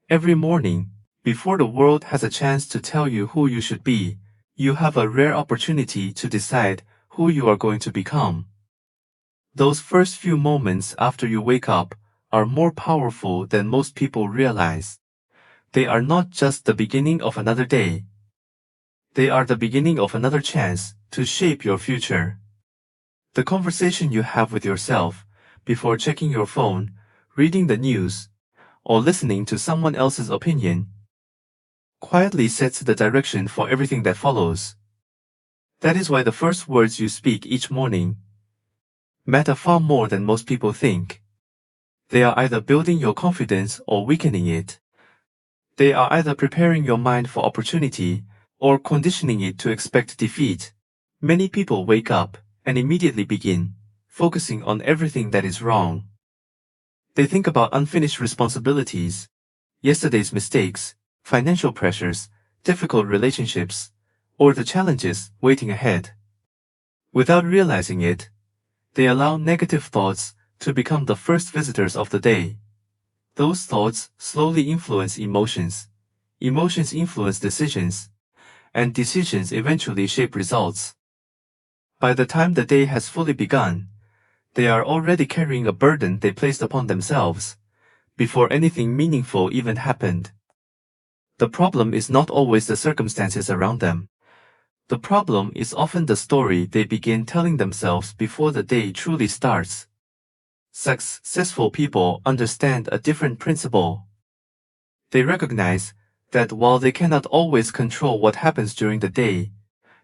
Every morning, before the world has a chance to tell you who you should be, you have a rare opportunity to decide who you are going to become. Those first few moments after you wake up are more powerful than most people realize. They are not just the beginning of another day. They are the beginning of another chance to shape your future. The conversation you have with yourself before checking your phone, reading the news, or listening to someone else's opinion quietly sets the direction for everything that follows. That is why the first words you speak each morning matter far more than most people think. They are either building your confidence or weakening it. They are either preparing your mind for opportunity or conditioning it to expect defeat. Many people wake up and immediately begin focusing on everything that is wrong. They think about unfinished responsibilities, yesterday's mistakes, financial pressures, difficult relationships, or the challenges waiting ahead. Without realizing it, they allow negative thoughts to become the first visitors of the day. Those thoughts slowly influence emotions. Emotions influence decisions, and decisions eventually shape results. By the time the day has fully begun, they are already carrying a burden they placed upon themselves, before anything meaningful even happened. The problem is not always the circumstances around them. The problem is often the story they begin telling themselves before the day truly starts. Successful people understand a different principle. They recognize that while they cannot always control what happens during the day,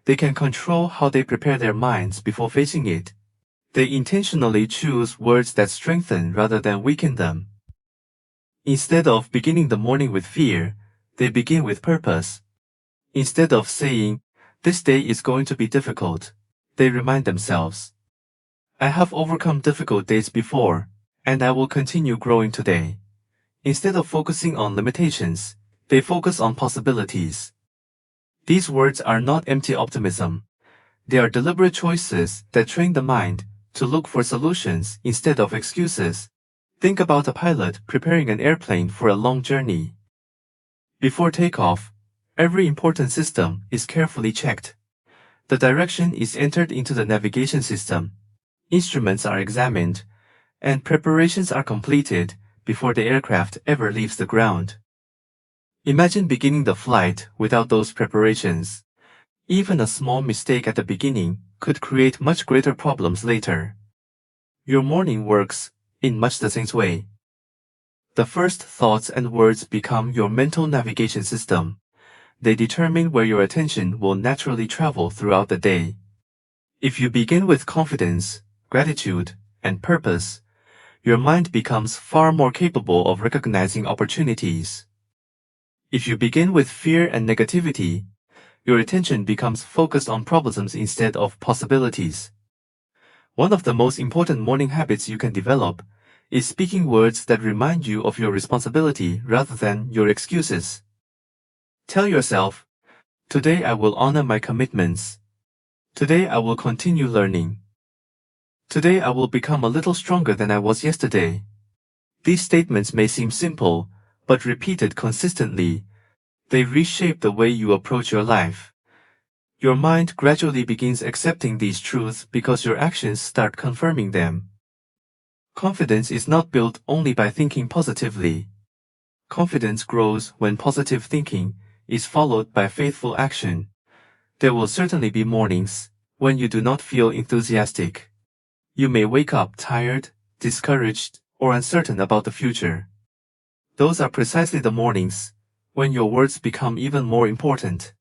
they can control how they prepare their minds before facing it. They intentionally choose words that strengthen rather than weaken them. Instead of beginning the morning with fear, they begin with purpose. Instead of saying, "This day is going to be difficult," they remind themselves, "I have overcome difficult days before, and I will continue growing today." Instead of focusing on limitations, they focus on possibilities. These words are not empty optimism. They are deliberate choices that train the mind to look for solutions instead of excuses. Think about a pilot preparing an airplane for a long journey. Before takeoff, every important system is carefully checked. The direction is entered into the navigation system. Instruments are examined, and preparations are completed before the aircraft ever leaves the ground. Imagine beginning the flight without those preparations. Even a small mistake at the beginning could create much greater problems later. Your morning works in much the same way. The first thoughts and words become your mental navigation system. They determine where your attention will naturally travel throughout the day. If you begin with confidence, gratitude, and purpose, your mind becomes far more capable of recognizing opportunities. If you begin with fear and negativity, your attention becomes focused on problems instead of possibilities. One of the most important morning habits you can develop is speaking words that remind you of your responsibility rather than your excuses. Tell yourself, "Today I will honor my commitments. Today I will continue learning. Today I will become a little stronger than I was yesterday." These statements may seem simple, but repeated consistently, they reshape the way you approach your life. Your mind gradually begins accepting these truths because your actions start confirming them. Confidence is not built only by thinking positively. Confidence grows when positive thinking is followed by faithful action. There will certainly be mornings when you do not feel enthusiastic. You may wake up tired, discouraged, or uncertain about the future. Those are precisely the mornings when your words become even more important.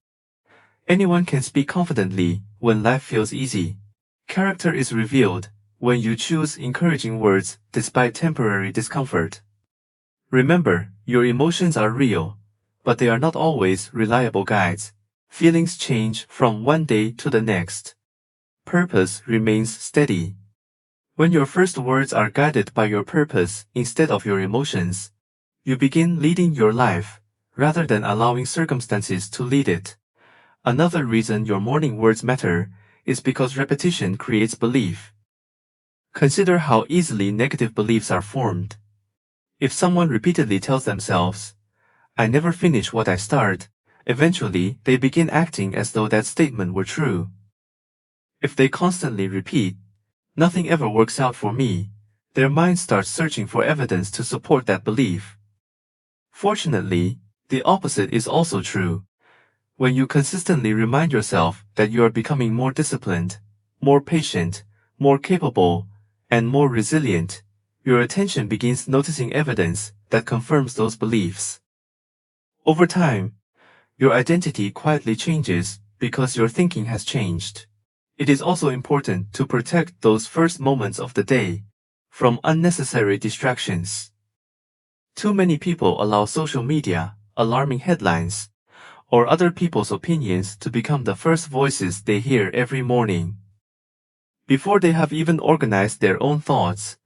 Anyone can speak confidently when life feels easy. Character is revealed when you choose encouraging words despite temporary discomfort. Remember, your emotions are real, but they are not always reliable guides. Feelings change from one day to the next. Purpose remains steady. When your first words are guided by your purpose instead of your emotions, you begin leading your life rather than allowing circumstances to lead it. Another reason your morning words matter is because repetition creates belief. Consider how easily negative beliefs are formed. If someone repeatedly tells themselves, I never finish what I start, eventually they begin acting as though that statement were true. If they constantly repeat, nothing ever works out for me, their mind starts searching for evidence to support that belief. Fortunately, the opposite is also true. When you consistently remind yourself that you are becoming more disciplined, more patient, more capable, and more resilient, your attention begins noticing evidence that confirms those beliefs. Over time, your identity quietly changes because your thinking has changed. It is also important to protect those first moments of the day from unnecessary distractions. Too many people allow social media, alarming headlines, or other people's opinions to become the first voices they hear every morning. Before they have even organized their own thoughts,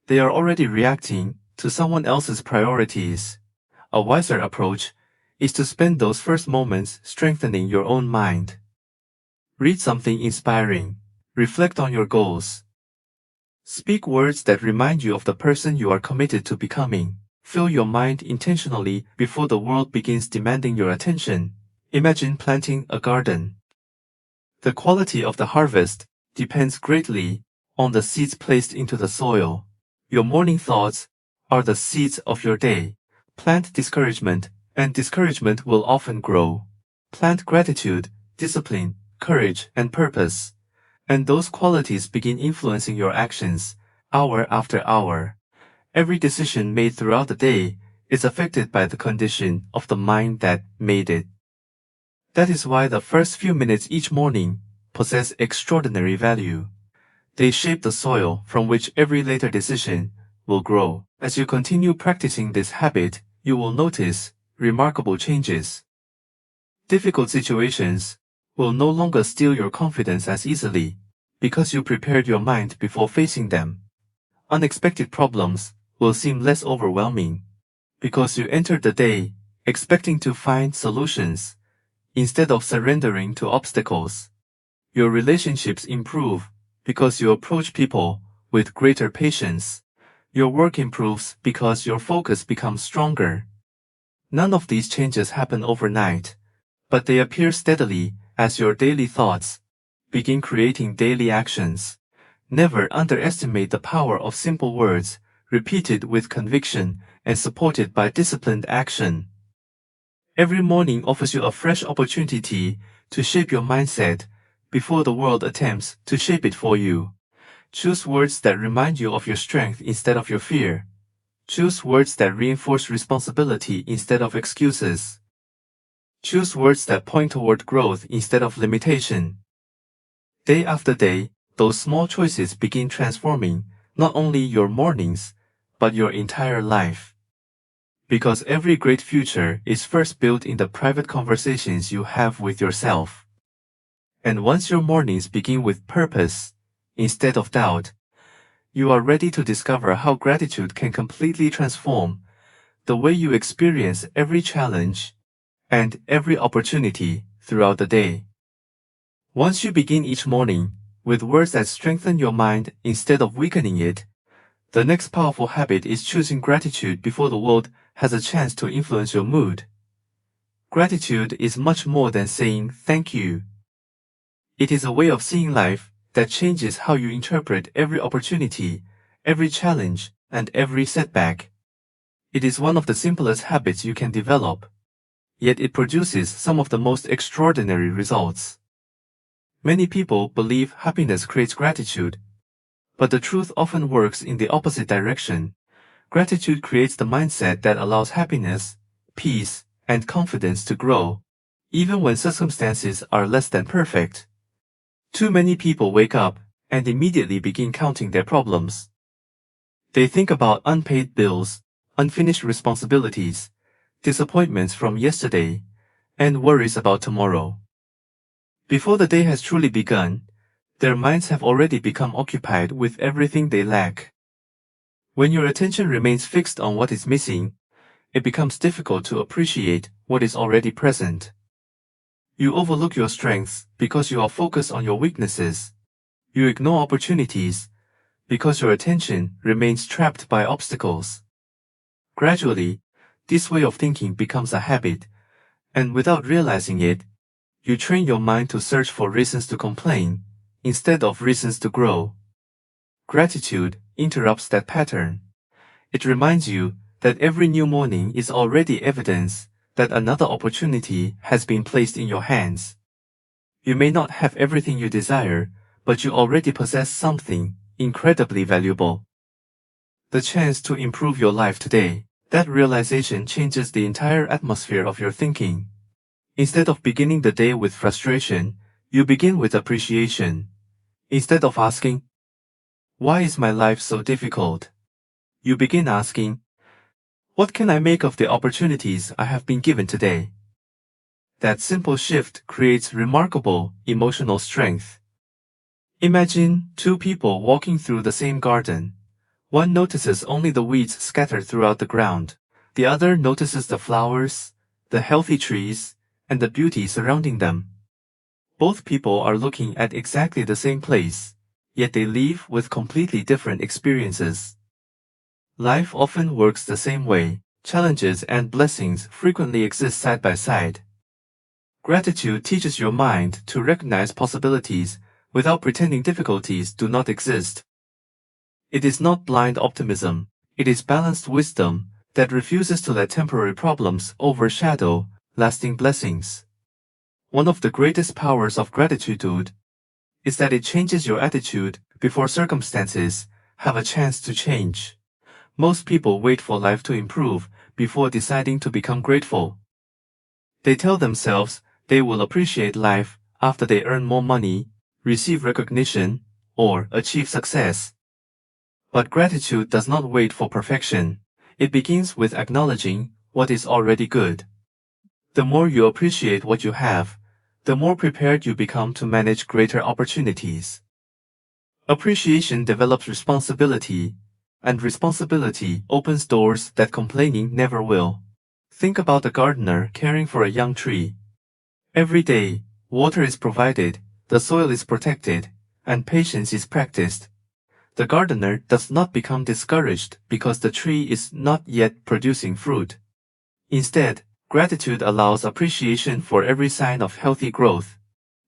they are already reacting to someone else's priorities. A wiser approach is to spend those first moments strengthening your own mind. Read something inspiring. Reflect on your goals. Speak words that remind you of the person you are committed to becoming. Fill your mind intentionally before the world begins demanding your attention. Imagine planting a garden. The quality of the harvest depends greatly on the seeds placed into the soil. Your morning thoughts are the seeds of your day. Plant discouragement, and discouragement will often grow. Plant gratitude, discipline, courage, and purpose. And those qualities begin influencing your actions, hour after hour. Every decision made throughout the day is affected by the condition of the mind that made it. That is why the first few minutes each morning possess extraordinary value. They shape the soil from which every later decision will grow. As you continue practicing this habit, you will notice remarkable changes. Difficult situations will no longer steal your confidence as easily because you prepared your mind before facing them. Unexpected problems will seem less overwhelming because you entered the day expecting to find solutions instead of surrendering to obstacles. Your relationships improve because you approach people with greater patience. Your work improves because your focus becomes stronger. None of these changes happen overnight, but they appear steadily as your daily thoughts begin creating daily actions. Never underestimate the power of simple words, repeated with conviction and supported by disciplined action. Every morning offers you a fresh opportunity to shape your mindset before the world attempts to shape it for you. Choose words that remind you of your strength instead of your fear. Choose words that reinforce responsibility instead of excuses. Choose words that point toward growth instead of limitation. Day after day, those small choices begin transforming not only your mornings, but your entire life. Because every great future is first built in the private conversations you have with yourself. And once your mornings begin with purpose, instead of doubt, you are ready to discover how gratitude can completely transform the way you experience every challenge and every opportunity throughout the day. Once you begin each morning with words that strengthen your mind instead of weakening it, the next powerful habit is choosing gratitude before the world has a chance to influence your mood. Gratitude is much more than saying thank you. It is a way of seeing life that changes how you interpret every opportunity, every challenge, and every setback. It is one of the simplest habits you can develop, yet it produces some of the most extraordinary results. Many people believe happiness creates gratitude, but the truth often works in the opposite direction. Gratitude creates the mindset that allows happiness, peace, and confidence to grow, even when circumstances are less than perfect. Too many people wake up and immediately begin counting their problems. They think about unpaid bills, unfinished responsibilities, disappointments from yesterday, and worries about tomorrow. Before the day has truly begun, their minds have already become occupied with everything they lack. When your attention remains fixed on what is missing, it becomes difficult to appreciate what is already present. You overlook your strengths because you are focused on your weaknesses. You ignore opportunities because your attention remains trapped by obstacles. Gradually, This way of thinking becomes a habit, and without realizing it, you train your mind to search for reasons to complain, instead of reasons to grow. Gratitude interrupts that pattern. It reminds you that every new morning is already evidence that another opportunity has been placed in your hands. You may not have everything you desire, but you already possess something incredibly valuable. The chance to improve your life today. That realization changes the entire atmosphere of your thinking. Instead of beginning the day with frustration, you begin with appreciation. Instead of asking, "Why is my life so difficult?" you begin asking, "What can I make of the opportunities I have been given today?" That simple shift creates remarkable emotional strength. Imagine two people walking through the same garden. One notices only the weeds scattered throughout the ground. The other notices the flowers, the healthy trees, and the beauty surrounding them. Both people are looking at exactly the same place, yet they leave with completely different experiences. Life often works the same way. Challenges and blessings frequently exist side by side. Gratitude teaches your mind to recognize possibilities without pretending difficulties do not exist. It is not blind optimism, it is balanced wisdom that refuses to let temporary problems overshadow lasting blessings. One of the greatest powers of gratitude is that it changes your attitude before circumstances have a chance to change. Most people wait for life to improve before deciding to become grateful. They tell themselves they will appreciate life after they earn more money, receive recognition, or achieve success. But gratitude does not wait for perfection. It begins with acknowledging what is already good. The more you appreciate what you have, the more prepared you become to manage greater opportunities. Appreciation develops responsibility, and responsibility opens doors that complaining never will. Think about a gardener caring for a young tree. Every day, water is provided, the soil is protected, and patience is practiced. The gardener does not become discouraged because the tree is not yet producing fruit. Instead, gratitude allows appreciation for every sign of healthy growth.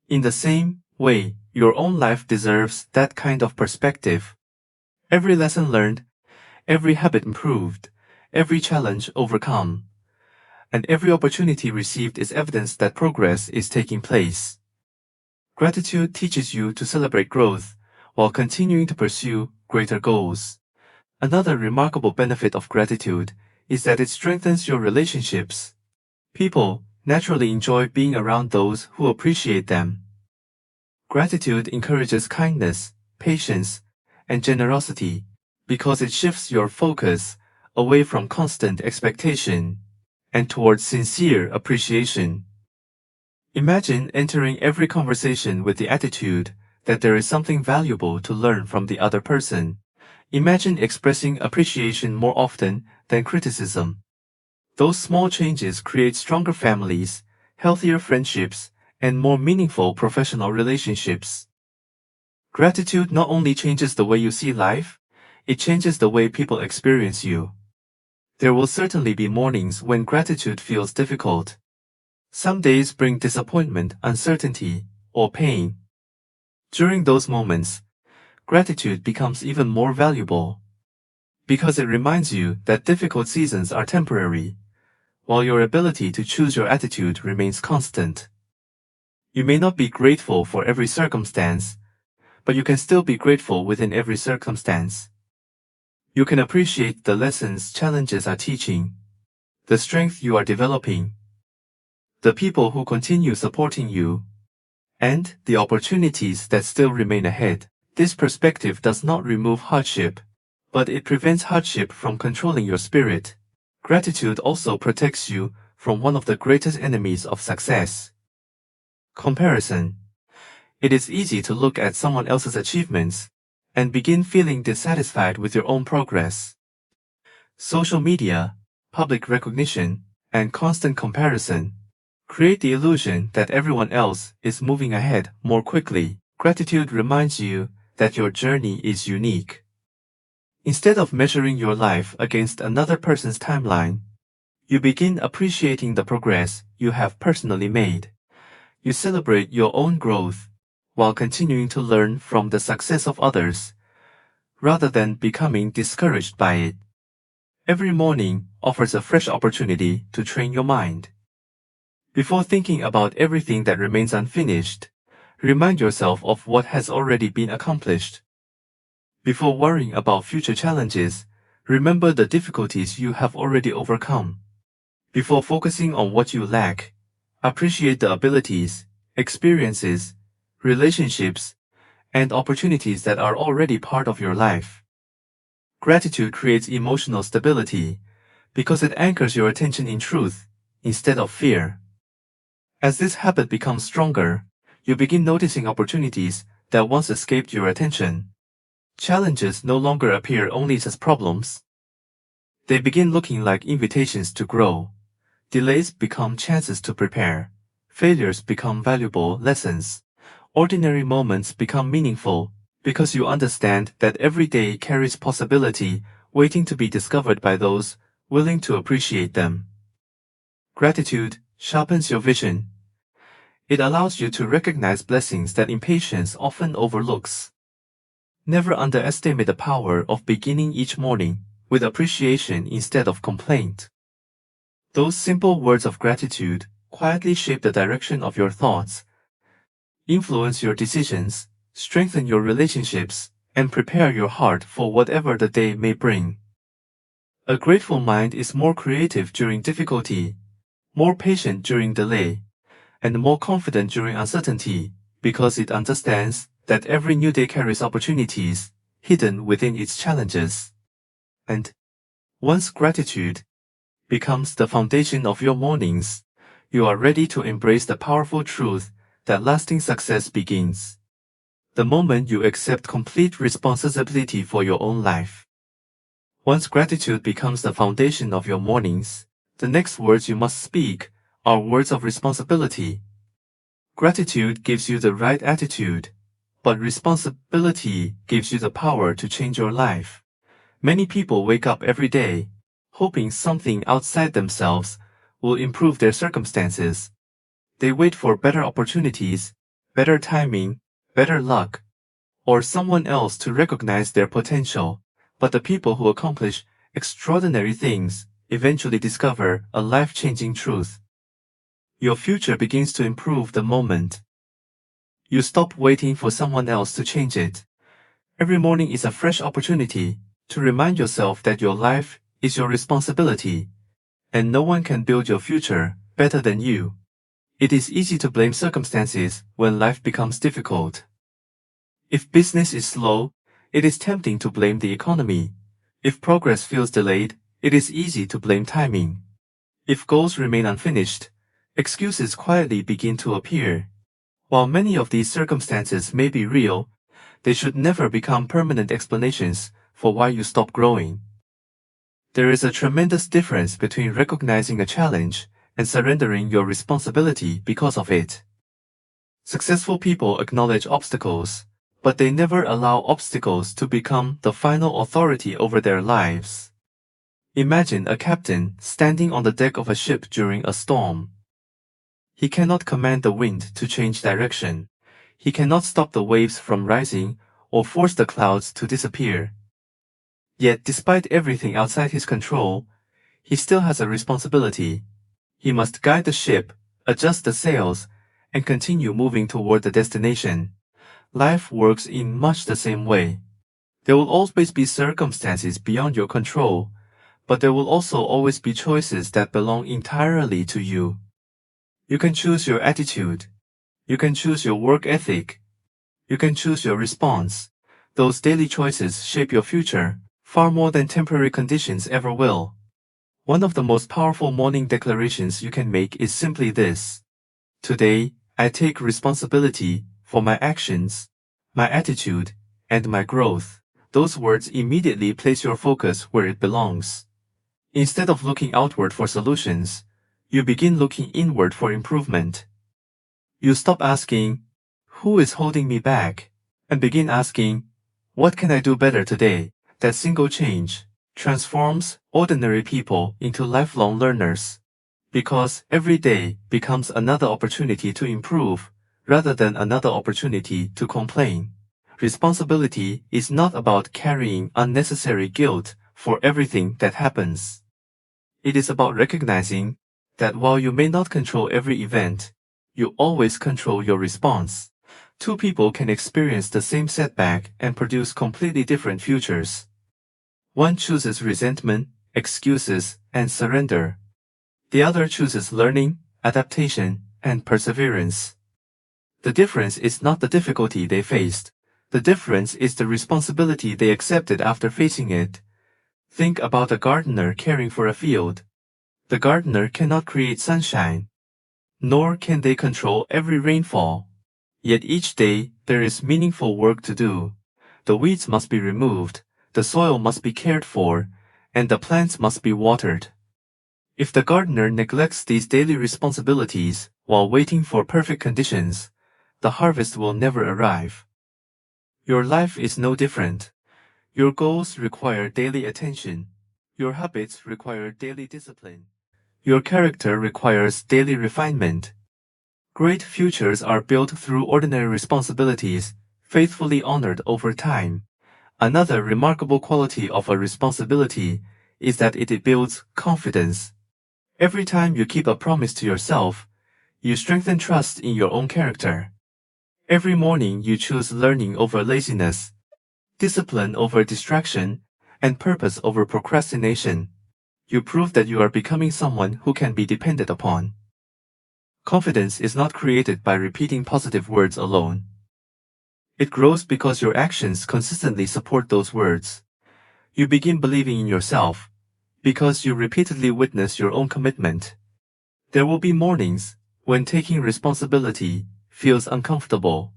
In the same way, your own life deserves that kind of perspective. Every lesson learned, every habit improved, every challenge overcome, and every opportunity received is evidence that progress is taking place. Gratitude teaches you to celebrate growth while continuing to pursue greater goals. Another remarkable benefit of gratitude is that it strengthens your relationships. People naturally enjoy being around those who appreciate them. Gratitude encourages kindness, patience, and generosity because it shifts your focus away from constant expectation and towards sincere appreciation. Imagine entering every conversation with the attitude that there is something valuable to learn from the other person. Imagine expressing appreciation more often than criticism. Those small changes create stronger families, healthier friendships, and more meaningful professional relationships. Gratitude not only changes the way you see life, it changes the way people experience you. There will certainly be mornings when gratitude feels difficult. Some days bring disappointment, uncertainty, or pain. During those moments, gratitude becomes even more valuable because it reminds you that difficult seasons are temporary, while your ability to choose your attitude remains constant. You may not be grateful for every circumstance, but you can still be grateful within every circumstance. You can appreciate the lessons challenges are teaching, the strength you are developing, the people who continue supporting you, and the opportunities that still remain ahead. This perspective does not remove hardship, but it prevents hardship from controlling your spirit. Gratitude also protects you from one of the greatest enemies of success: comparison. It is easy to look at someone else's achievements and begin feeling dissatisfied with your own progress. Social media, public recognition, and constant comparison create the illusion that everyone else is moving ahead more quickly. Gratitude reminds you that your journey is unique. Instead of measuring your life against another person's timeline, You begin appreciating the progress you have personally made. You celebrate your own growth while continuing to learn from the success of others, rather than becoming discouraged by it. Every morning offers a fresh opportunity to train your mind. Before thinking about everything that remains unfinished, remind yourself of what has already been accomplished. Before worrying about future challenges, remember the difficulties you have already overcome. Before focusing on what you lack, appreciate the abilities, experiences, relationships, and opportunities that are already part of your life. Gratitude creates emotional stability because it anchors your attention in truth instead of fear. As this habit becomes stronger, you begin noticing opportunities that once escaped your attention. Challenges no longer appear only as problems. They begin looking like invitations to grow. Delays become chances to prepare. Failures become valuable lessons. Ordinary moments become meaningful because you understand that every day carries possibility waiting to be discovered by those willing to appreciate them. Gratitude sharpens your vision. It allows you to recognize blessings that impatience often overlooks. Never underestimate the power of beginning each morning with appreciation instead of complaint. Those simple words of gratitude quietly shape the direction of your thoughts, influence your decisions, strengthen your relationships, and prepare your heart for whatever the day may bring. A grateful mind is more creative during difficulty, more patient during delay, and more confident during uncertainty, because it understands that every new day carries opportunities hidden within its challenges. And once gratitude becomes the foundation of your mornings, you are ready to embrace the powerful truth that lasting success begins the moment you accept complete responsibility for your own life. Once gratitude becomes the foundation of your mornings, the next words you must speak are words of responsibility. Gratitude gives you the right attitude, but responsibility gives you the power to change your life. Many people wake up every day, hoping something outside themselves will improve their circumstances. They wait for better opportunities, better timing, better luck, or someone else to recognize their potential. But the people who accomplish extraordinary things eventually discover a life-changing truth. Your future begins to improve the moment you stop waiting for someone else to change it. Every morning is a fresh opportunity to remind yourself that your life is your responsibility, and no one can build your future better than you. It is easy to blame circumstances when life becomes difficult. If business is slow, it is tempting to blame the economy. If progress feels delayed, it is easy to blame timing. If goals remain unfinished, excuses quietly begin to appear. While many of these circumstances may be real, they should never become permanent explanations for why you stop growing. There is a tremendous difference between recognizing a challenge and surrendering your responsibility because of it. Successful people acknowledge obstacles, but they never allow obstacles to become the final authority over their lives. Imagine a captain standing on the deck of a ship during a storm. He cannot command the wind to change direction. He cannot stop the waves from rising or force the clouds to disappear. Yet, despite everything outside his control, he still has a responsibility. He must guide the ship, adjust the sails, and continue moving toward the destination. Life works in much the same way. There will always be circumstances beyond your control, but there will also always be choices that belong entirely to you. You can choose your attitude. You can choose your work ethic. You can choose your response. Those daily choices shape your future far more than temporary conditions ever will. One of the most powerful morning declarations you can make is simply this: today, I take responsibility for my actions, my attitude, and my growth. Those words immediately place your focus where it belongs. Instead of looking outward for solutions, you begin looking inward for improvement. You stop asking, "Who is holding me back?" and begin asking, "What can I do better today?" That single change transforms ordinary people into lifelong learners. Because every day becomes another opportunity to improve, rather than another opportunity to complain. Responsibility is not about carrying unnecessary guilt for everything that happens. It is about recognizing that while you may not control every event, you always control your response. Two people can experience the same setback and produce completely different futures. One chooses resentment, excuses, and surrender. The other chooses learning, adaptation, and perseverance. The difference is not the difficulty they faced. The difference is the responsibility they accepted after facing it. Think about a gardener caring for a field. The gardener cannot create sunshine, nor can they control every rainfall. Yet each day, there is meaningful work to do. The weeds must be removed, the soil must be cared for, and the plants must be watered. If the gardener neglects these daily responsibilities while waiting for perfect conditions, the harvest will never arrive. Your life is no different. Your goals require daily attention. Your habits require daily discipline. Your character requires daily refinement. Great futures are built through ordinary responsibilities, faithfully honored over time. Another remarkable quality of a responsibility is that it builds confidence. Every time you keep a promise to yourself, you strengthen trust in your own character. Every morning you choose learning over laziness, discipline over distraction, and purpose over procrastination. You prove that you are becoming someone who can be depended upon. Confidence is not created by repeating positive words alone. It grows because your actions consistently support those words. You begin believing in yourself because you repeatedly witness your own commitment. There will be mornings when taking responsibility feels uncomfortable.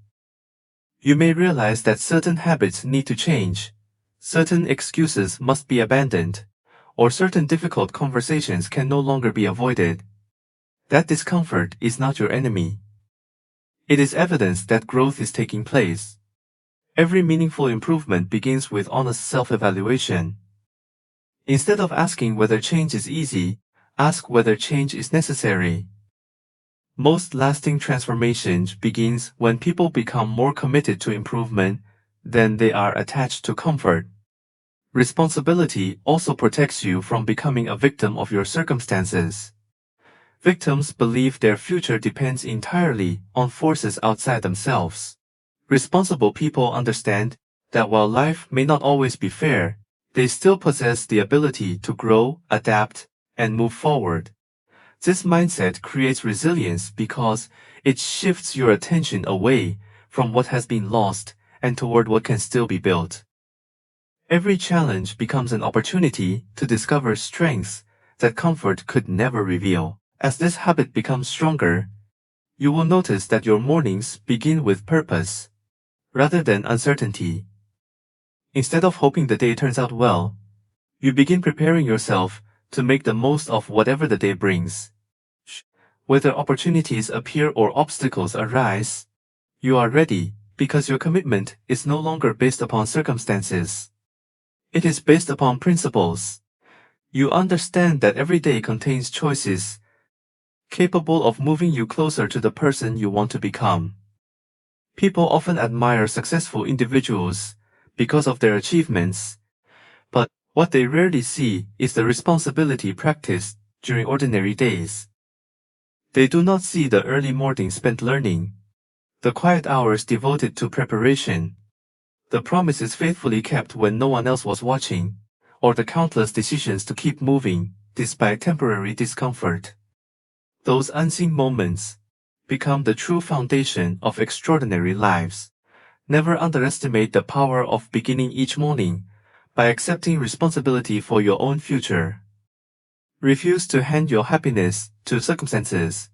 You may realize that certain habits need to change, certain excuses must be abandoned, or certain difficult conversations can no longer be avoided. That discomfort is not your enemy. It is evidence that growth is taking place. Every meaningful improvement begins with honest self-evaluation. Instead of asking whether change is easy, ask whether change is necessary. Most lasting transformation begins when people become more committed to improvement than they are attached to comfort. Responsibility also protects you from becoming a victim of your circumstances. Victims believe their future depends entirely on forces outside themselves. Responsible people understand that while life may not always be fair, they still possess the ability to grow, adapt, and move forward. This mindset creates resilience because it shifts your attention away from what has been lost and toward what can still be built. Every challenge becomes an opportunity to discover strengths that comfort could never reveal. As this habit becomes stronger, you will notice that your mornings begin with purpose, rather than uncertainty. Instead of hoping the day turns out well, you begin preparing yourself to make the most of whatever the day brings. Whether opportunities appear or obstacles arise, you are ready because your commitment is no longer based upon circumstances. It is based upon principles. You understand that every day contains choices capable of moving you closer to the person you want to become. People often admire successful individuals because of their achievements, but what they rarely see is the responsibility practiced during ordinary days. They do not see the early mornings spent learning, the quiet hours devoted to preparation, the promises faithfully kept when no one else was watching, or the countless decisions to keep moving despite temporary discomfort. Those unseen moments become the true foundation of extraordinary lives. Never underestimate the power of beginning each morning by accepting responsibility for your own future. Refuse to hand your happiness to circumstances,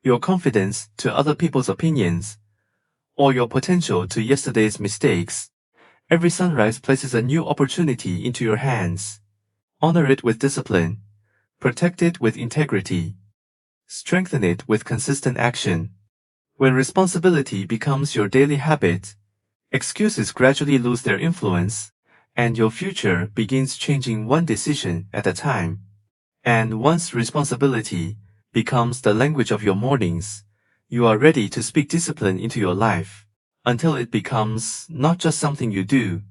your confidence to other people's opinions, or your potential to yesterday's mistakes. Every sunrise places a new opportunity into your hands. Honor it with discipline. Protect it with integrity. Strengthen it with consistent action. When responsibility becomes your daily habit, excuses gradually lose their influence, and your future begins changing one decision at a time. And once responsibility becomes the language of your mornings, you are ready to speak discipline into your life, until it becomes not just something you do,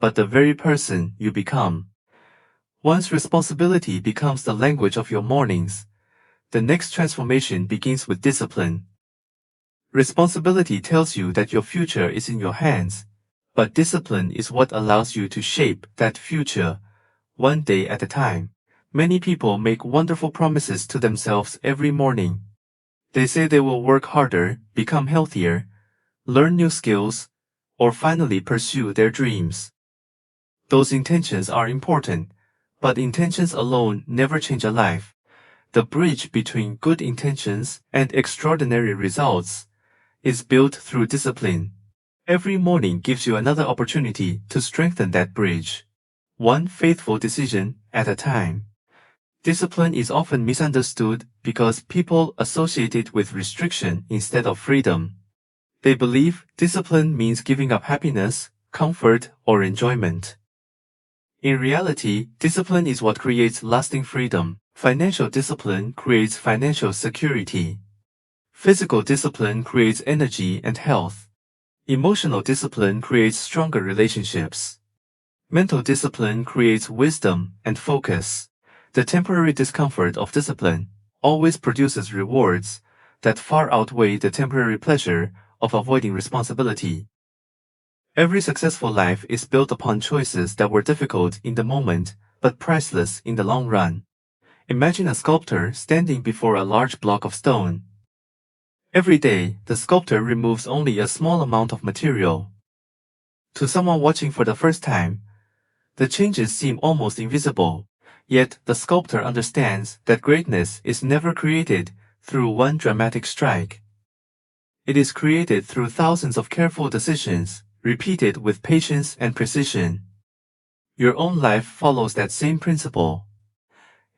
but the very person you become. Once responsibility becomes the language of your mornings, the next transformation begins with discipline. Responsibility tells you that your future is in your hands, but discipline is what allows you to shape that future, one day at a time. Many people make wonderful promises to themselves every morning. They say they will work harder, become healthier, learn new skills, or finally pursue their dreams. Those intentions are important, but intentions alone never change a life. The bridge between good intentions and extraordinary results is built through discipline. Every morning gives you another opportunity to strengthen that bridge, one faithful decision at a time. Discipline is often misunderstood because people associate it with restriction instead of freedom. They believe discipline means giving up happiness, comfort, or enjoyment. In reality, discipline is what creates lasting freedom. Financial discipline creates financial security. Physical discipline creates energy and health. Emotional discipline creates stronger relationships. Mental discipline creates wisdom and focus. The temporary discomfort of discipline always produces rewards that far outweigh the temporary pleasure of avoiding responsibility. Every successful life is built upon choices that were difficult in the moment, but priceless in the long run. Imagine a sculptor standing before a large block of stone. Every day, the sculptor removes only a small amount of material. To someone watching for the first time, the changes seem almost invisible. Yet, the sculptor understands that greatness is never created through one dramatic strike. It is created through thousands of careful decisions, repeated with patience and precision. Your own life follows that same principle.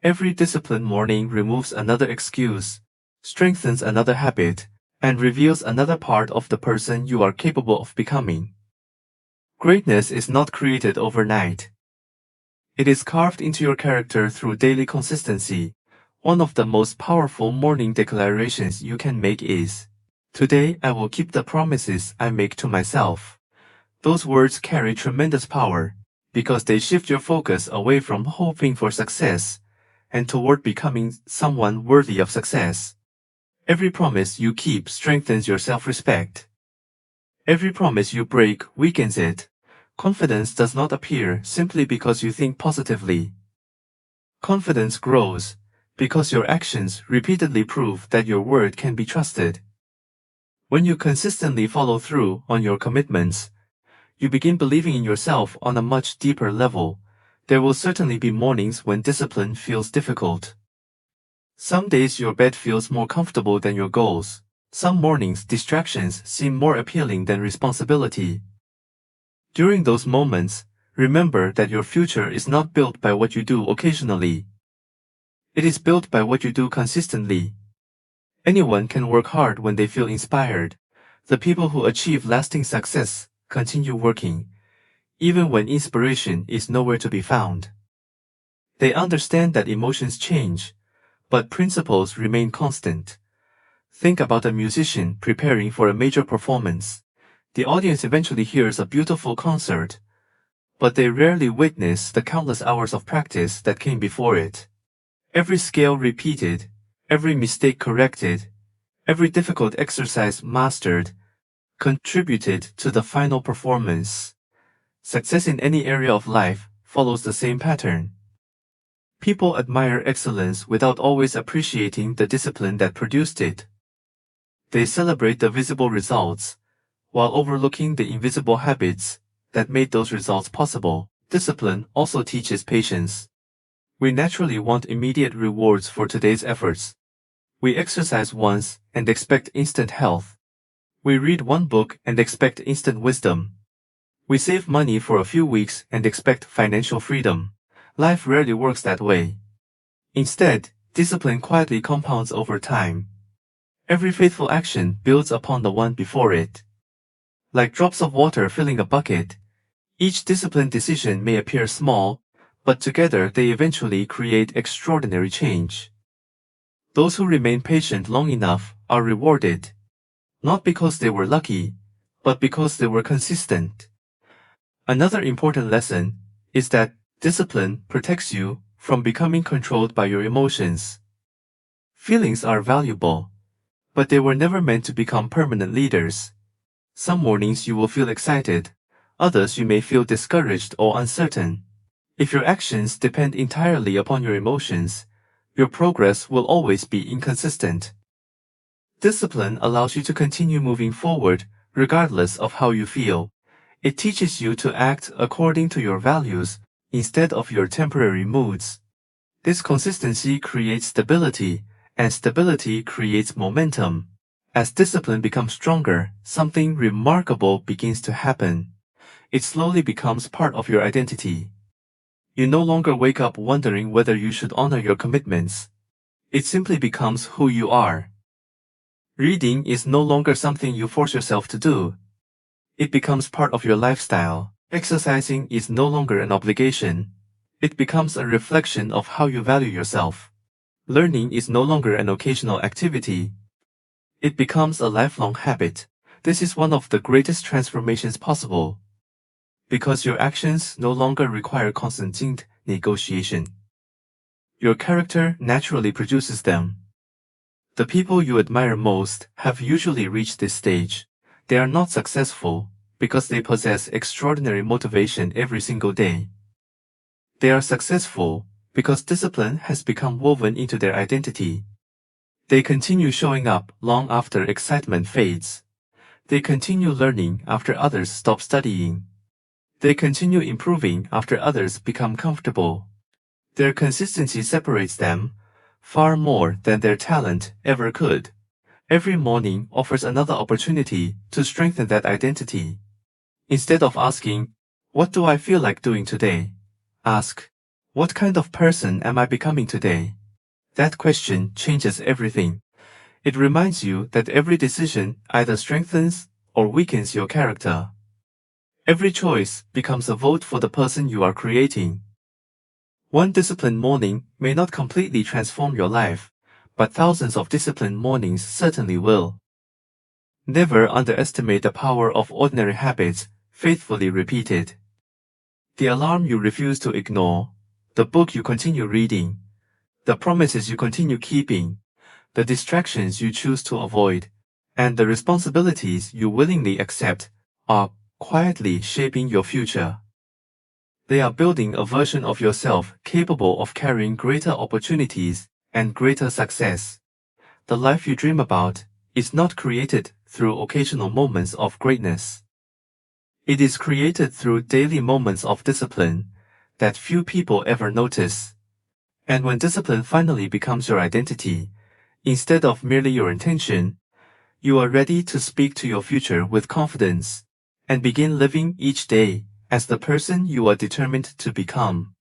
Every disciplined morning removes another excuse, strengthens another habit, and reveals another part of the person you are capable of becoming. Greatness is not created overnight. It is carved into your character through daily consistency. One of the most powerful morning declarations you can make is, "Today I will keep the promises I make to myself." Those words carry tremendous power, because they shift your focus away from hoping for success and toward becoming someone worthy of success. Every promise you keep strengthens your self-respect. Every promise you break weakens it. Confidence does not appear simply because you think positively. Confidence grows because your actions repeatedly prove that your word can be trusted. When you consistently follow through on your commitments, you begin believing in yourself on a much deeper level. There will certainly be mornings when discipline feels difficult. Some days your bed feels more comfortable than your goals. Some mornings distractions seem more appealing than responsibility. During those moments, remember that your future is not built by what you do occasionally. It is built by what you do consistently. Anyone can work hard when they feel inspired. The people who achieve lasting success continue working, even when inspiration is nowhere to be found. They understand that emotions change, but principles remain constant. Think about a musician preparing for a major performance. The audience eventually hears a beautiful concert, but they rarely witness the countless hours of practice that came before it. Every scale repeated, every mistake corrected, every difficult exercise mastered, contributed to the final performance. Success in any area of life follows the same pattern. People admire excellence without always appreciating the discipline that produced it. They celebrate the visible results, while overlooking the invisible habits that made those results possible. Discipline also teaches patience. We naturally want immediate rewards for today's efforts. We exercise once and expect instant health. We read one book and expect instant wisdom. We save money for a few weeks and expect financial freedom. Life rarely works that way. Instead, discipline quietly compounds over time. Every faithful action builds upon the one before it. Like drops of water filling a bucket, Each disciplined decision may appear small, but together they eventually create extraordinary change. Those who remain patient long enough are rewarded, not because they were lucky, but because they were consistent. Another important lesson is that discipline protects you from becoming controlled by your emotions. Feelings are valuable, but they were never meant to become permanent leaders. Some mornings you will feel excited, others you may feel discouraged or uncertain. If your actions depend entirely upon your emotions, your progress will always be inconsistent. Discipline allows you to continue moving forward regardless of how you feel. It teaches you to act according to your values instead of your temporary moods. This consistency creates stability, and stability creates momentum. As discipline becomes stronger, something remarkable begins to happen. It slowly becomes part of your identity. You no longer wake up wondering whether you should honor your commitments. It simply becomes who you are. Reading is no longer something you force yourself to do. It becomes part of your lifestyle. Exercising is no longer an obligation. It becomes a reflection of how you value yourself. Learning is no longer an occasional activity. It becomes a lifelong habit. This is one of the greatest transformations possible, because your actions no longer require constant negotiation. Your character naturally produces them. The people you admire most have usually reached this stage. They are not successful because they possess extraordinary motivation every single day. They are successful because discipline has become woven into their identity. They continue showing up long after excitement fades. They continue learning after others stop studying. They continue improving after others become comfortable. Their consistency separates them far more than their talent ever could. Every morning offers another opportunity to strengthen that identity. Instead of asking, "What do I feel like doing today?" ask, "What kind of person am I becoming today?" That question changes everything. It reminds you that every decision either strengthens or weakens your character. Every choice becomes a vote for the person you are creating. One disciplined morning may not completely transform your life, but thousands of disciplined mornings certainly will. Never underestimate the power of ordinary habits faithfully repeated. The alarm you refuse to ignore, the book you continue reading, the promises you continue keeping, the distractions you choose to avoid, and the responsibilities you willingly accept are quietly shaping your future. They are building a version of yourself capable of carrying greater opportunities and greater success. The life you dream about is not created through occasional moments of greatness. It is created through daily moments of discipline that few people ever notice. And when discipline finally becomes your identity, instead of merely your intention, you are ready to speak to your future with confidence and begin living each day as the person you are determined to become.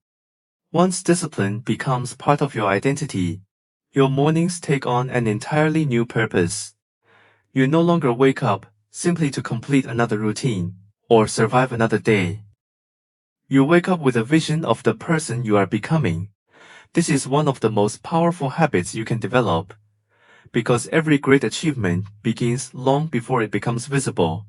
Once discipline becomes part of your identity, your mornings take on an entirely new purpose. You no longer wake up simply to complete another routine or survive another day. You wake up with a vision of the person you are becoming. This is one of the most powerful habits you can develop, because every great achievement begins long before it becomes visible.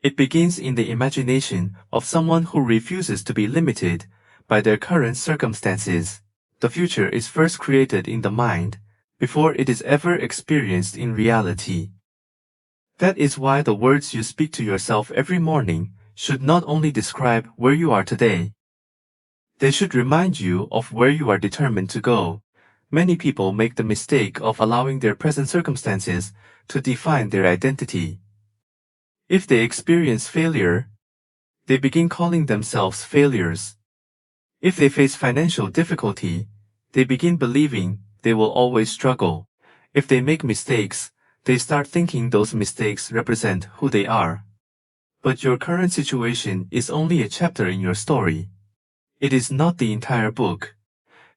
It begins in the imagination of someone who refuses to be limited by their current circumstances. The future is first created in the mind before it is ever experienced in reality. That is why the words you speak to yourself every morning should not only describe where you are today. They should remind you of where you are determined to go. Many people make the mistake of allowing their present circumstances to define their identity. If they experience failure, they begin calling themselves failures. If they face financial difficulty, they begin believing they will always struggle. If they make mistakes, they start thinking those mistakes represent who they are. But your current situation is only a chapter in your story. It is not the entire book.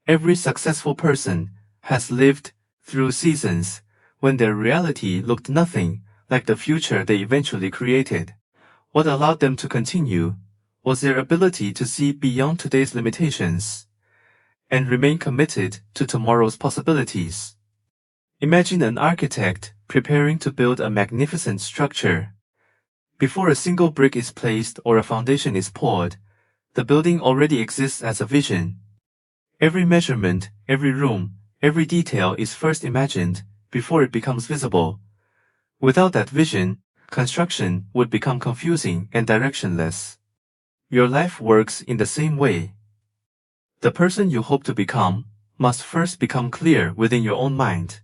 Every successful person has lived through seasons when their reality looked nothing like the future they eventually created. What allowed them to continue was their ability to see beyond today's limitations and remain committed to tomorrow's possibilities. Imagine an architect preparing to build a magnificent structure. Before a single brick is placed or a foundation is poured, the building already exists as a vision. Every measurement, every room, every detail is first imagined before it becomes visible. Without that vision, construction would become confusing and directionless. Your life works in the same way. The person you hope to become must first become clear within your own mind.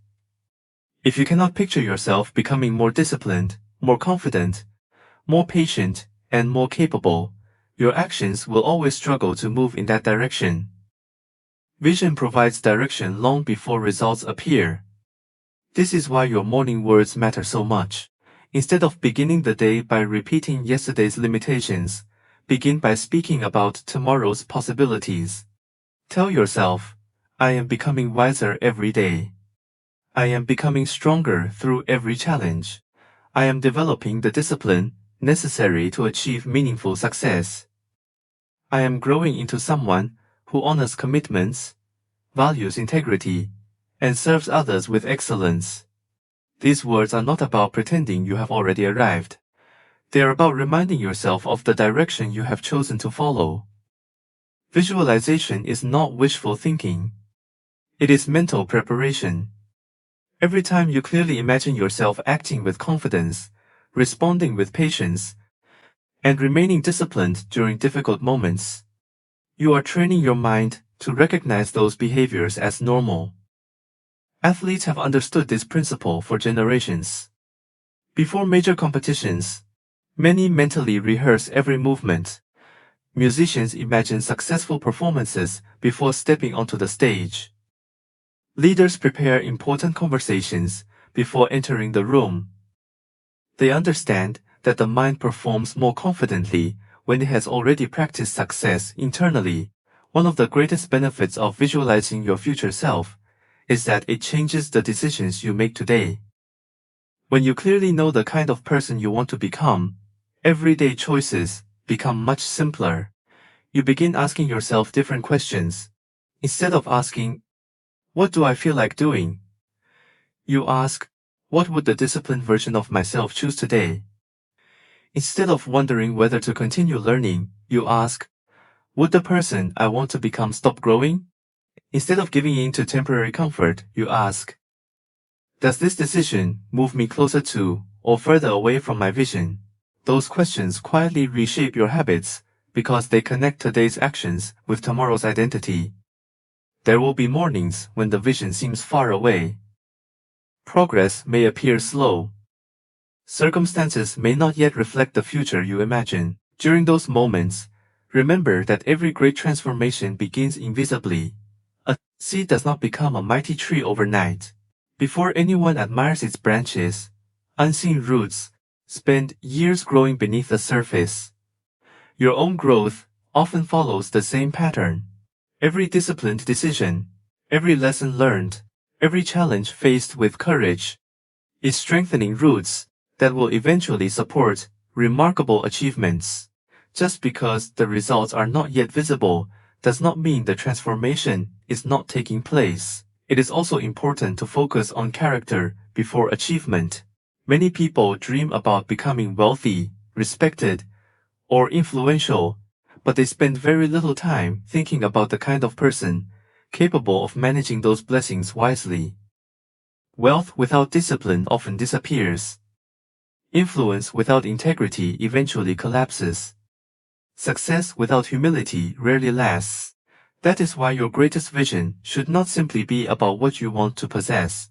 If you cannot picture yourself becoming more disciplined, more confident, more patient, and more capable, your actions will always struggle to move in that direction. Vision provides direction long before results appear. This is why your morning words matter so much. Instead of beginning the day by repeating yesterday's limitations, begin by speaking about tomorrow's possibilities. Tell yourself, I am becoming wiser every day. I am becoming stronger through every challenge. I am developing the discipline necessary to achieve meaningful success. I am growing into someone who honors commitments, values integrity, and serves others with excellence. These words are not about pretending you have already arrived. They are about reminding yourself of the direction you have chosen to follow. Visualization is not wishful thinking. It is mental preparation. Every time you clearly imagine yourself acting with confidence, responding with patience, and remaining disciplined during difficult moments, you are training your mind to recognize those behaviors as normal. Athletes have understood this principle for generations. Before major competitions, many mentally rehearse every movement. Musicians imagine successful performances before stepping onto the stage. Leaders prepare important conversations before entering the room. They understand that the mind performs more confidently when it has already practiced success internally. One of the greatest benefits of visualizing your future self is that it changes the decisions you make today. When you clearly know the kind of person you want to become, everyday choices become much simpler. You begin asking yourself different questions. Instead of asking, what do I feel like doing? You ask, what would the disciplined version of myself choose today? Instead of wondering whether to continue learning, you ask, would the person I want to become stop growing? Instead of giving in to temporary comfort, you ask, does this decision move me closer to or further away from my vision? Those questions quietly reshape your habits because they connect today's actions with tomorrow's identity. There will be mornings when the vision seems far away. Progress may appear slow. Circumstances may not yet reflect the future you imagine. During those moments, remember that every great transformation begins invisibly. A seed does not become a mighty tree overnight. Before anyone admires its branches, unseen roots spend years growing beneath the surface. Your own growth often follows the same pattern. Every disciplined decision, every lesson learned, every challenge faced with courage is strengthening roots that will eventually support remarkable achievements. Just because the results are not yet visible does not mean the transformation is not taking place. It is also important to focus on character before achievement. Many people dream about becoming wealthy, respected, or influential, but they spend very little time thinking about the kind of person capable of managing those blessings wisely. Wealth without discipline often disappears. Influence without integrity eventually collapses. Success without humility rarely lasts. That is why your greatest vision should not simply be about what you want to possess.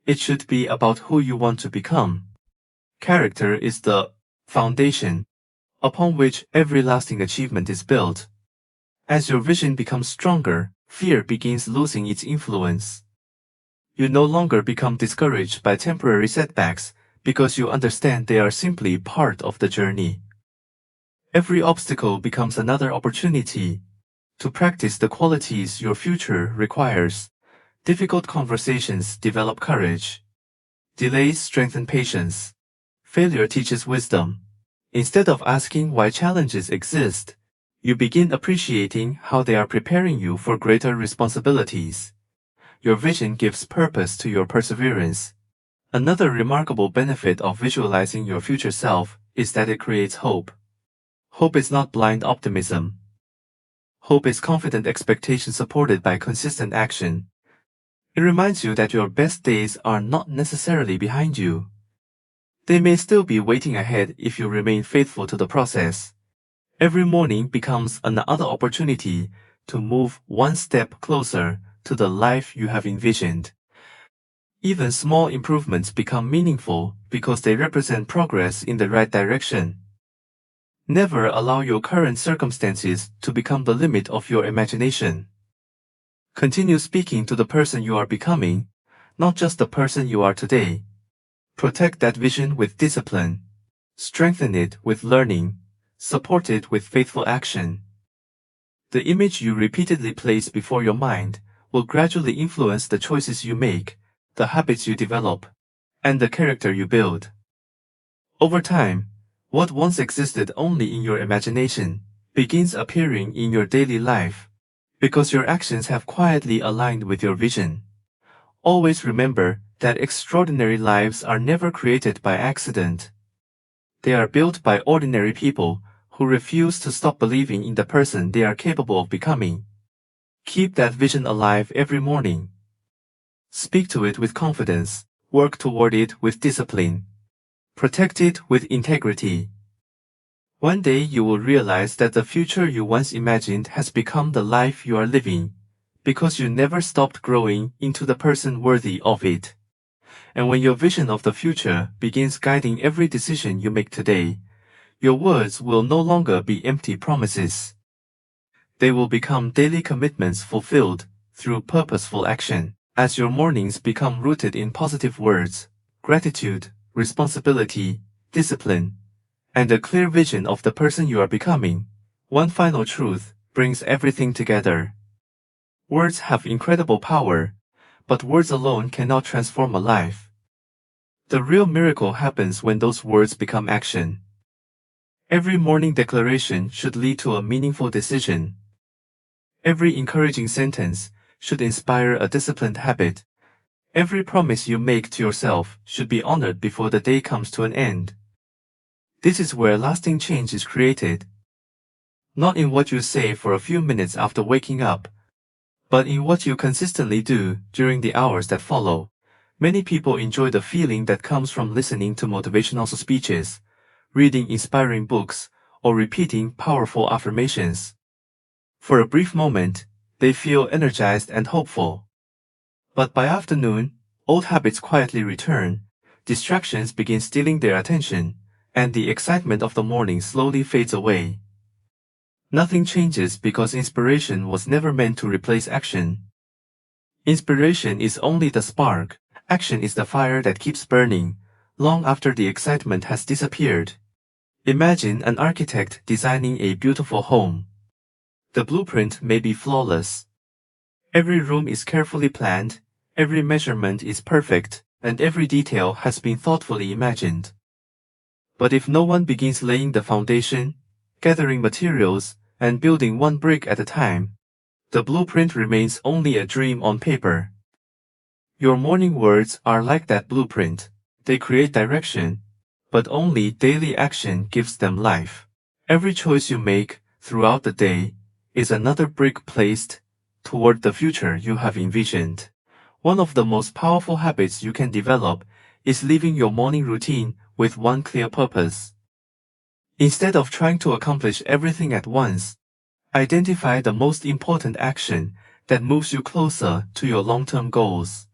It should be about who you want to become. Character is the foundation upon which every lasting achievement is built. As your vision becomes stronger, fear begins losing its influence. You no longer become discouraged by temporary setbacks because you understand they are simply part of the journey. Every obstacle becomes another opportunity to practice the qualities your future requires. Difficult conversations develop courage. Delays strengthen patience. Failure teaches wisdom. Instead of asking why challenges exist, you begin appreciating how they are preparing you for greater responsibilities. Your vision gives purpose to your perseverance. Another remarkable benefit of visualizing your future self is that it creates hope. Hope is not blind optimism. Hope is confident expectation supported by consistent action. It reminds you that your best days are not necessarily behind you. They may still be waiting ahead if you remain faithful to the process. Every morning becomes another opportunity to move one step closer to the life you have envisioned. Even small improvements become meaningful because they represent progress in the right direction. Never allow your current circumstances to become the limit of your imagination. Continue speaking to the person you are becoming, not just the person you are today. Protect that vision with discipline. Strengthen it with learning. Support it with faithful action. The image you repeatedly place before your mind will gradually influence the choices you make, the habits you develop, and the character you build. Over time, what once existed only in your imagination begins appearing in your daily life, because your actions have quietly aligned with your vision. Always remember that extraordinary lives are never created by accident. They are built by ordinary people who refuse to stop believing in the person they are capable of becoming. Keep that vision alive every morning. Speak to it with confidence. Work toward it with discipline. Protect it with integrity. One day you will realize that the future you once imagined has become the life you are living, because you never stopped growing into the person worthy of it. And when your vision of the future begins guiding every decision you make today, your words will no longer be empty promises. They will become daily commitments fulfilled through purposeful action. As your mornings become rooted in positive words, gratitude, responsibility, discipline, and a clear vision of the person you are becoming, one final truth brings everything together. Words have incredible power, but words alone cannot transform a life. The real miracle happens when those words become action. Every morning declaration should lead to a meaningful decision. Every encouraging sentence should inspire a disciplined habit. Every promise you make to yourself should be honored before the day comes to an end. This is where lasting change is created. Not in what you say for a few minutes after waking up, but in what you consistently do during the hours that follow. Many people enjoy the feeling that comes from listening to motivational speeches, reading inspiring books, or repeating powerful affirmations. For a brief moment, they feel energized and hopeful. But by afternoon, old habits quietly return, distractions begin stealing their attention, and the excitement of the morning slowly fades away. Nothing changes because inspiration was never meant to replace action. Inspiration is only the spark, action is the fire that keeps burning, long after the excitement has disappeared. Imagine an architect designing a beautiful home. The blueprint may be flawless. Every room is carefully planned, every measurement is perfect, and every detail has been thoughtfully imagined. But if no one begins laying the foundation, gathering materials, and building one brick at a time, the blueprint remains only a dream on paper. Your morning words are like that blueprint. They create direction, but only daily action gives them life. Every choice you make throughout the day is another brick placed toward the future you have envisioned. One of the most powerful habits you can develop is living your morning routine with one clear purpose. Instead of trying to accomplish everything at once, identify the most important action that moves you closer to your long-term goals.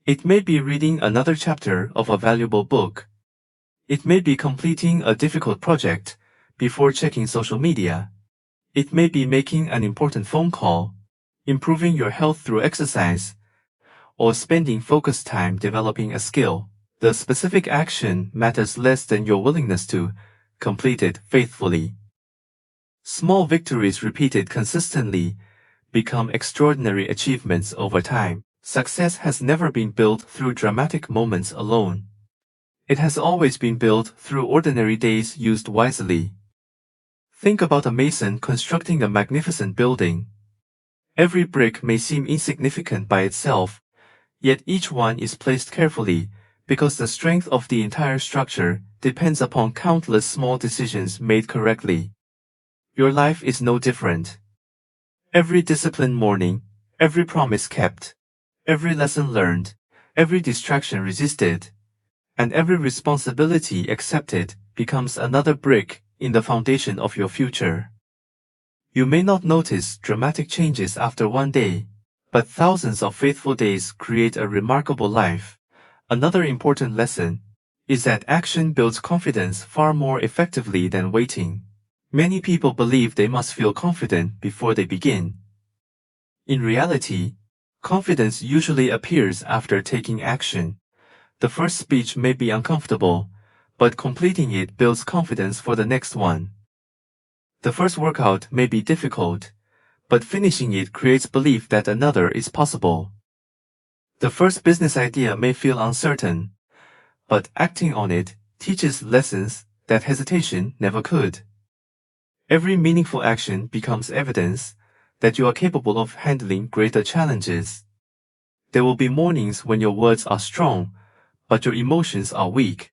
It may be reading another chapter of a valuable book. It may be completing a difficult project before checking social media. It may be making an important phone call, improving your health through exercise, or spending focused time developing a skill. The specific action matters less than your willingness to complete it faithfully. Small victories repeated consistently become extraordinary achievements over time. Success has never been built through dramatic moments alone. It has always been built through ordinary days used wisely. Think about a mason constructing a magnificent building. Every brick may seem insignificant by itself, yet each one is placed carefully, because the strength of the entire structure depends upon countless small decisions made correctly. Your life is no different. Every disciplined morning, every promise kept, every lesson learned, every distraction resisted, and every responsibility accepted becomes another brick in the foundation of your future. You may not notice dramatic changes after one day, but thousands of faithful days create a remarkable life. Another important lesson is that action builds confidence far more effectively than waiting. Many people believe they must feel confident before they begin. In reality, confidence usually appears after taking action. The first speech may be uncomfortable, but completing it builds confidence for the next one. The first workout may be difficult, but finishing it creates belief that another is possible. The first business idea may feel uncertain, but acting on it teaches lessons that hesitation never could. Every meaningful action becomes evidence that you are capable of handling greater challenges. There will be mornings when your words are strong, but your emotions are weak.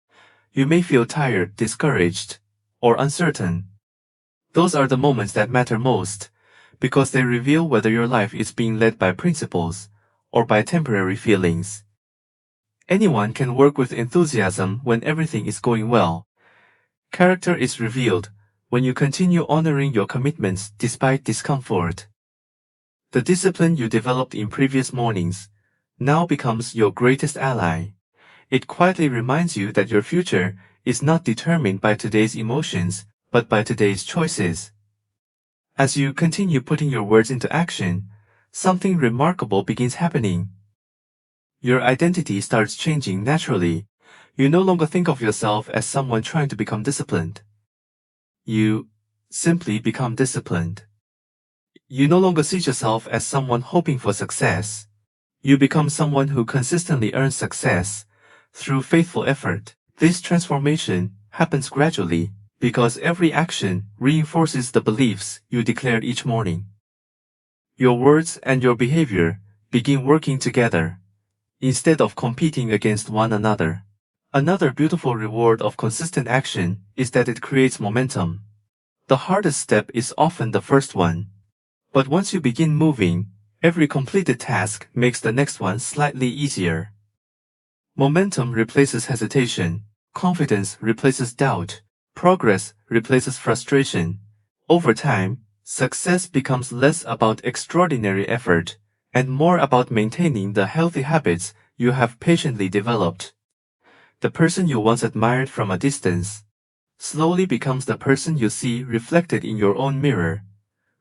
You may feel tired, discouraged, or uncertain. Those are the moments that matter most, because they reveal whether your life is being led by principles or by temporary feelings. Anyone can work with enthusiasm when everything is going well. Character is revealed when you continue honoring your commitments despite discomfort. The discipline you developed in previous mornings now becomes your greatest ally. It quietly reminds you that your future is not determined by today's emotions, but by today's choices. As you continue putting your words into action, something remarkable begins happening. Your identity starts changing naturally. You no longer think of yourself as someone trying to become disciplined. You simply become disciplined. You no longer see yourself as someone hoping for success. You become someone who consistently earns success through faithful effort. This transformation happens gradually because every action reinforces the beliefs you declared each morning. Your words and your behavior begin working together instead of competing against one another. Another beautiful reward of consistent action is that it creates momentum. The hardest step is often the first one. But once you begin moving, every completed task makes the next one slightly easier. Momentum replaces hesitation. Confidence replaces doubt. Progress replaces frustration. Over time, success becomes less about extraordinary effort and more about maintaining the healthy habits you have patiently developed. The person you once admired from a distance slowly becomes the person you see reflected in your own mirror.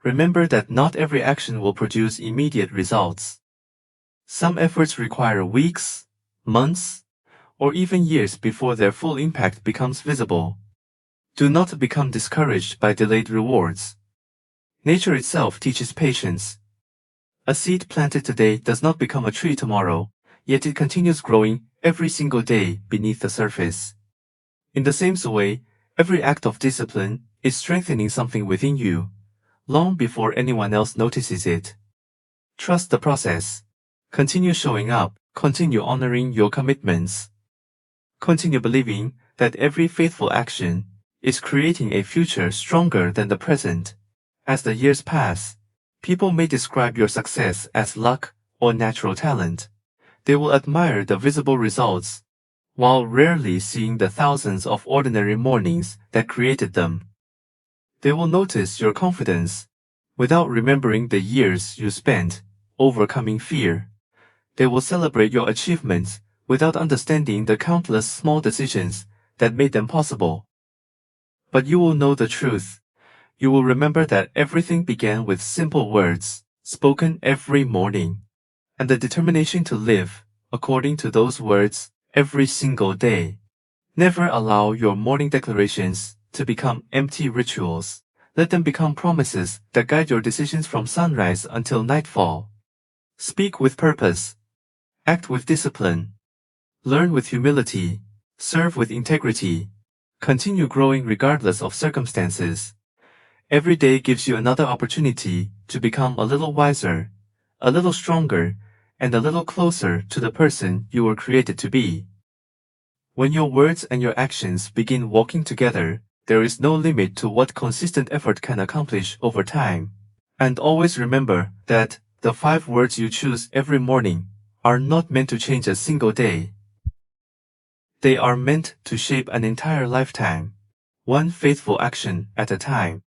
Remember that not every action will produce immediate results. Some efforts require weeks, months, or even years before their full impact becomes visible. Do not become discouraged by delayed rewards. Nature itself teaches patience. A seed planted today does not become a tree tomorrow, yet it continues growing every single day beneath the surface. In the same way, every act of discipline is strengthening something within you, long before anyone else notices it. Trust the process. Continue showing up. Continue honoring your commitments. Continue believing that every faithful action is creating a future stronger than the present. As the years pass, people may describe your success as luck or natural talent. They will admire the visible results, while rarely seeing the thousands of ordinary mornings that created them. They will notice your confidence, without remembering the years you spent overcoming fear. They will celebrate your achievements, without understanding the countless small decisions that made them possible. But you will know the truth. You will remember that everything began with simple words, spoken every morning, and the determination to live according to those words every single day. Never allow your morning declarations to become empty rituals. Let them become promises that guide your decisions from sunrise until nightfall. Speak with purpose. Act with discipline. Learn with humility. Serve with integrity. Continue growing regardless of circumstances. Every day gives you another opportunity to become a little wiser, a little stronger, and a little closer to the person you were created to be. When your words and your actions begin walking together, there is no limit to what consistent effort can accomplish over time. And always remember that the 5 words you choose every morning are not meant to change a single day. They are meant to shape an entire lifetime, one faithful action at a time.